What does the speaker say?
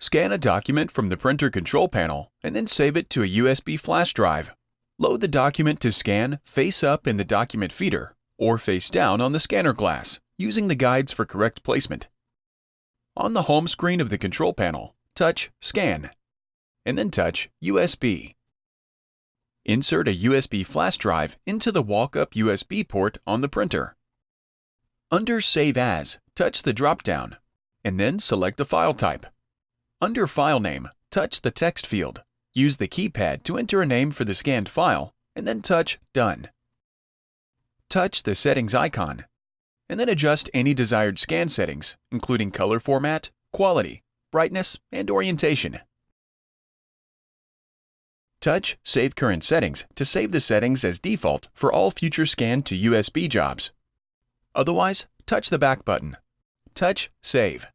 Scan a document from the printer control panel and then save it to a USB flash drive. Load the document to scan face up in the document feeder or face down on the scanner glass, using the guides for correct placement. On the home screen of the control panel, touch Scan, and then touch USB. Insert a USB flash drive into the walk-up USB port on the printer. Under Save As, touch the drop-down, and then select a file type. Under File Name, touch the text field. Use the keypad to enter a name for the scanned file, and then touch Done. Touch the Settings icon, and then adjust any desired scan settings, including color format, quality, brightness, and orientation. Touch Save Current Settings to save the settings as default for all future scan to USB jobs. Otherwise, touch the back button. Touch Save.